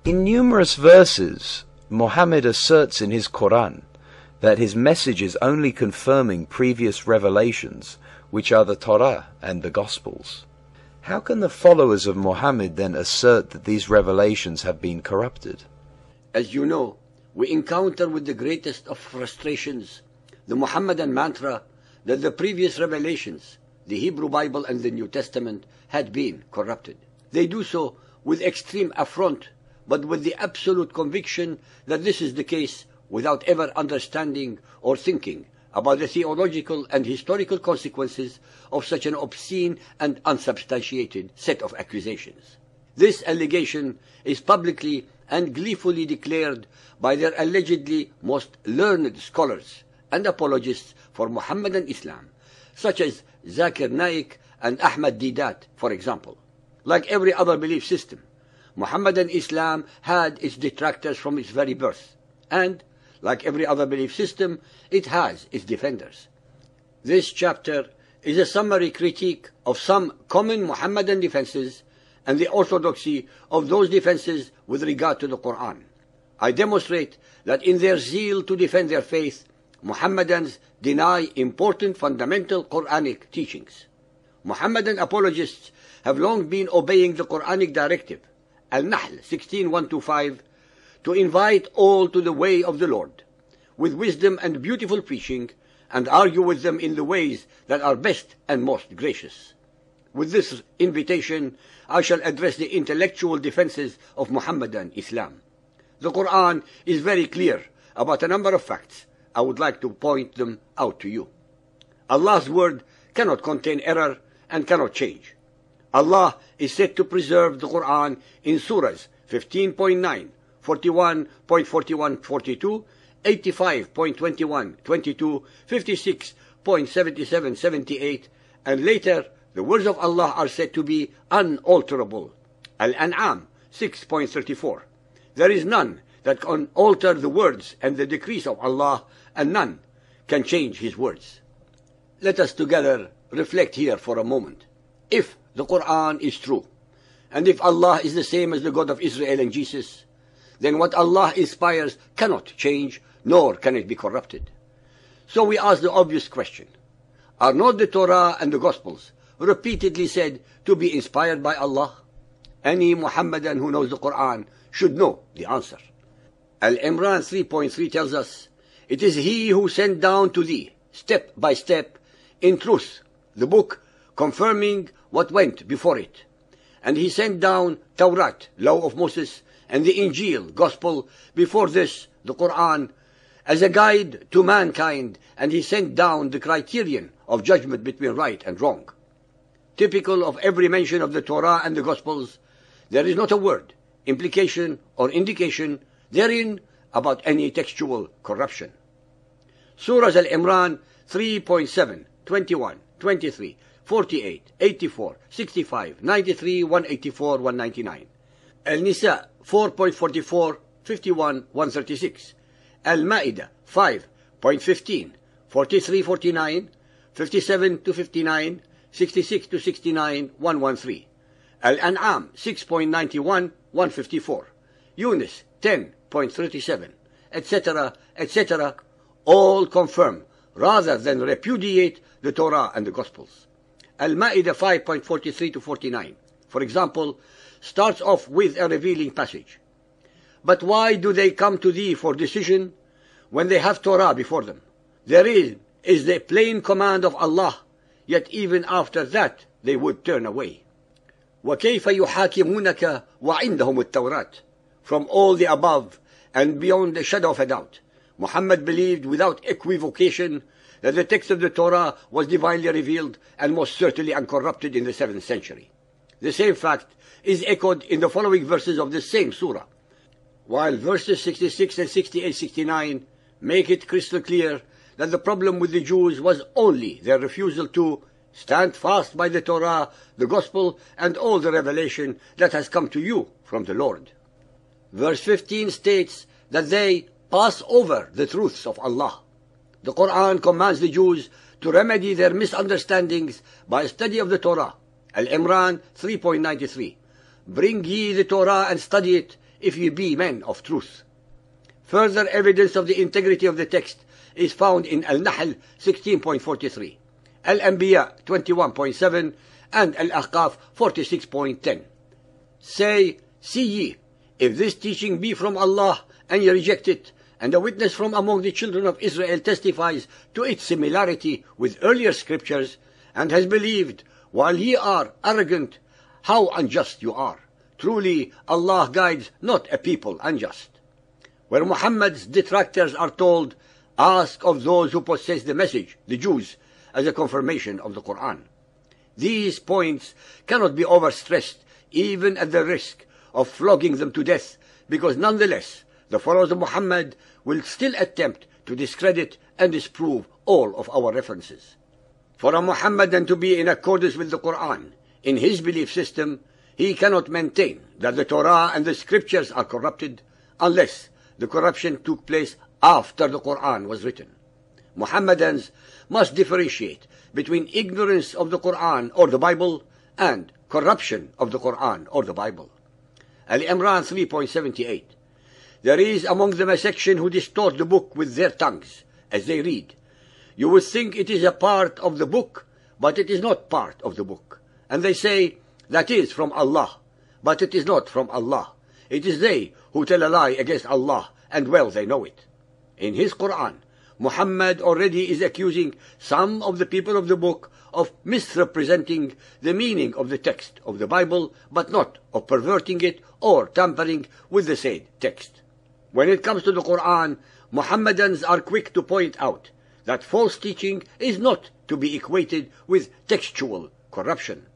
In numerous verses, Muhammad asserts in his Quran that his message is only confirming previous revelations, which are the Torah and the Gospels. How can the followers of Muhammad then assert that these revelations have been corrupted? As you know, we encounter with the greatest of frustrations the Muhammadan mantra that the previous revelations, the Hebrew Bible and the New Testament, had been corrupted. They do so with extreme affront, but with the absolute conviction that this is the case, without ever understanding or thinking about the theological and historical consequences of such an obscene and unsubstantiated set of accusations. This allegation is publicly and gleefully declared by their allegedly most learned scholars and apologists for Muhammadan Islam, such as Zakir Naik and Ahmad Didat, for example. Like every other belief system, Muhammadan Islam had its detractors from its very birth, and, like every other belief system, it has its defenders. This chapter is a summary critique of some common Muhammadan defenses and the orthodoxy of those defenses with regard to the Quran. I demonstrate that in their zeal to defend their faith, Muhammadans deny important fundamental Quranic teachings. Muhammadan apologists have long been obeying the Quranic directive, Al-Nahl 16:1-5, to invite all to the way of the Lord, with wisdom and beautiful preaching, and argue with them in the ways that are best and most gracious. With this invitation, I shall address the intellectual defenses of Muhammadan Islam. The Quran is very clear about a number of facts. I would like to point them out to you. Allah's word cannot contain error and cannot change. Allah is said to preserve the Quran in surahs 15.9, 41.41-42, 85.21-22, 56.77-78, and later the words of Allah are said to be unalterable. Al-An'am 6.34. There is none that can alter the words and the decrees of Allah, and none can change His words. Let us together reflect here for a moment. If the Quran is true, and if Allah is the same as the God of Israel and Jesus, then what Allah inspires cannot change, nor can it be corrupted. So we ask the obvious question: are not the Torah and the Gospels repeatedly said to be inspired by Allah? Any Muhammadan who knows the Quran should know the answer. Al-Imran 3.3 tells us, "It is He who sent down to thee, step by step, in truth, the book confirming what went before it. And He sent down Tawrat, law of Moses, and the Injil, gospel, before this, the Quran, as a guide to mankind, and He sent down the criterion of judgment between right and wrong." Typical of every mention of the Torah and the Gospels, there is not a word, implication, or indication therein about any textual corruption. Surah Al-Imran 3.7, 21, 23, 48, 84, 65, 93, 184, 199. Al-Nisa 4.44, 51, 136. Al-Ma'idah 5.15, 43, 49, 57-59, 66-69, 113. Al-An'am 6.91, 154. Yunus 10.37, etc., etc., all confirm rather than repudiate the Torah and the Gospels. Al-Ma'idah 5.43-49, for example, starts off with a revealing passage. "But why do they come to thee for decision when they have Torah before them? Therein is the plain command of Allah, yet even after that they would turn away." وَكَيْفَ يُحَاكِمُونَكَ وَعِنْدَهُمُ التَّوْرَاتِ. From all the above, and beyond a shadow of a doubt, Muhammad believed without equivocation that the text of the Torah was divinely revealed and most certainly uncorrupted in the 7th century. The same fact is echoed in the following verses of the same surah, while verses 66 and 68-69 make it crystal clear that the problem with the Jews was only their refusal to stand fast by the Torah, the Gospel, and all the revelation that has come to you from the Lord. Verse 15 states that they pass over the truths of Allah. The Quran commands the Jews to remedy their misunderstandings by a study of the Torah. Al-Imran 3.93. "Bring ye the Torah and study it, if ye be men of truth. Further evidence of the integrity of the text is found in Al-Nahl 16.43, Al-Anbiya 21.7, and Al-Ahqaf 46.10. Say, see ye, if this teaching be from Allah, and ye reject it, and a witness from among the children of Israel testifies to its similarity with earlier scriptures, and has believed, while ye are arrogant, how unjust you are. Truly, Allah guides not a people unjust. Where Muhammad's detractors are told, ask of those who possess the message, the Jews, as a confirmation of the Quran. These points cannot be overstressed, even at the risk of flogging them to death, because nonetheless, the followers of Muhammad will still attempt to discredit and disprove all of our references. For a Muhammadan to be in accordance with the Quran, in his belief system, he cannot maintain that the Torah and the scriptures are corrupted unless the corruption took place after the Quran was written. Muhammadans must differentiate between ignorance of the Quran or the Bible and corruption of the Quran or the Bible. Ali Imran 3.78. There is among them a section who distort the book with their tongues as they read. You would think it is a part of the book, but it is not part of the book. And they say, that is from Allah, but it is not from Allah. It is they who tell a lie against Allah, and well they know it. In his Quran, Muhammad already is accusing some of the people of the book of misrepresenting the meaning of the text of the Bible, but not of perverting it or tampering with the said text. When it comes to the Quran, Muhammadans are quick to point out that false teaching is not to be equated with textual corruption.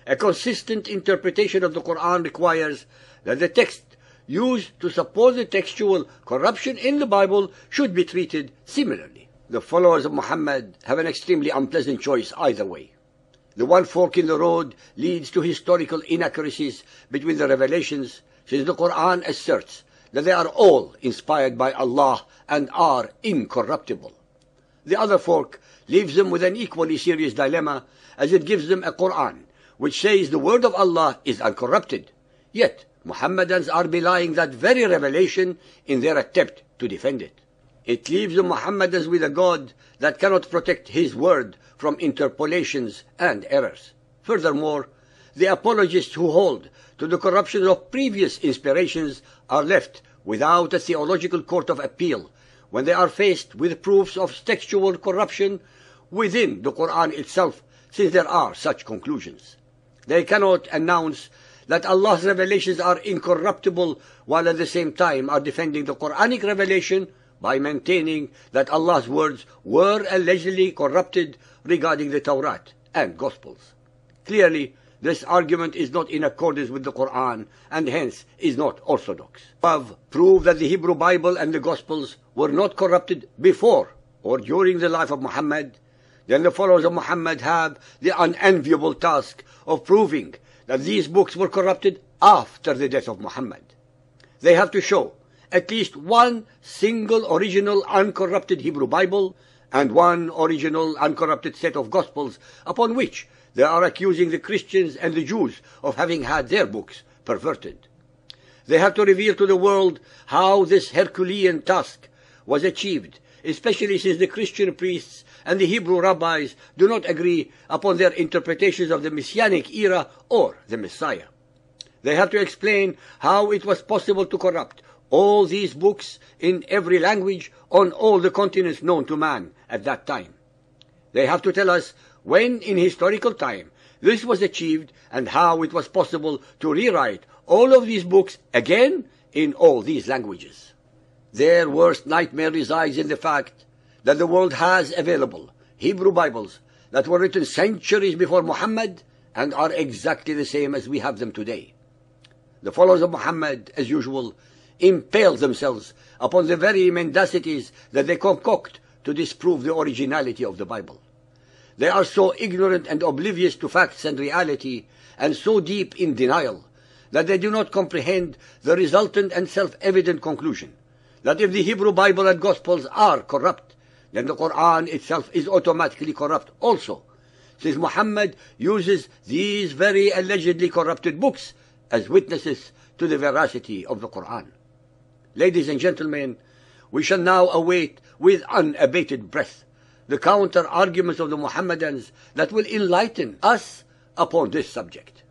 A consistent interpretation of the Quran requires that the text used to support the textual corruption in the Bible should be treated similarly. The followers of Muhammad have an extremely unpleasant choice either way. The one fork in the road leads to historical inaccuracies between the revelations, since the Quran asserts that they are all inspired by Allah and are incorruptible. The other fork leaves them with an equally serious dilemma, as it gives them a Quran which says the word of Allah is uncorrupted, yet Muhammadans are belying that very revelation in their attempt to defend it. It leaves the Muhammadans with a God that cannot protect his word from interpolations and errors. Furthermore, the apologists who hold to the corruption of previous inspirations are left without a theological court of appeal when they are faced with proofs of textual corruption within the Quran itself, since there are such conclusions. They cannot announce that Allah's revelations are incorruptible while at the same time are defending the Quranic revelation by maintaining that Allah's words were allegedly corrupted regarding the Torah and Gospels. Clearly, this argument is not in accordance with the Quran and hence is not orthodox. Above prove that the Hebrew Bible and the Gospels were not corrupted before or during the life of Muhammad, then the followers of Muhammad have the unenviable task of proving that these books were corrupted after the death of Muhammad. They have to show at least one single original uncorrupted Hebrew Bible and one original uncorrupted set of Gospels upon which they are accusing the Christians and the Jews of having had their books perverted. They have to reveal to the world how this Herculean task was achieved, especially since the Christian priests and the Hebrew rabbis do not agree upon their interpretations of the Messianic era or the Messiah. They have to explain how it was possible to corrupt all these books in every language on all the continents known to man at that time. They have to tell us when in historical time this was achieved and how it was possible to rewrite all of these books again in all these languages. Their worst nightmare resides in the fact that the world has available Hebrew Bibles that were written centuries before Muhammad and are exactly the same as we have them today. The followers of Muhammad, as usual, impale themselves upon the very mendacities that they concoct to disprove the originality of the Bible. They are so ignorant and oblivious to facts and reality, and so deep in denial, that they do not comprehend the resultant and self-evident conclusion that if the Hebrew Bible and Gospels are corrupt, then the Quran itself is automatically corrupt also, since Muhammad uses these very allegedly corrupted books as witnesses to the veracity of the Quran. Ladies and gentlemen, we shall now await with unabated breath the counter-arguments of the Mohammedans that will enlighten us upon this subject.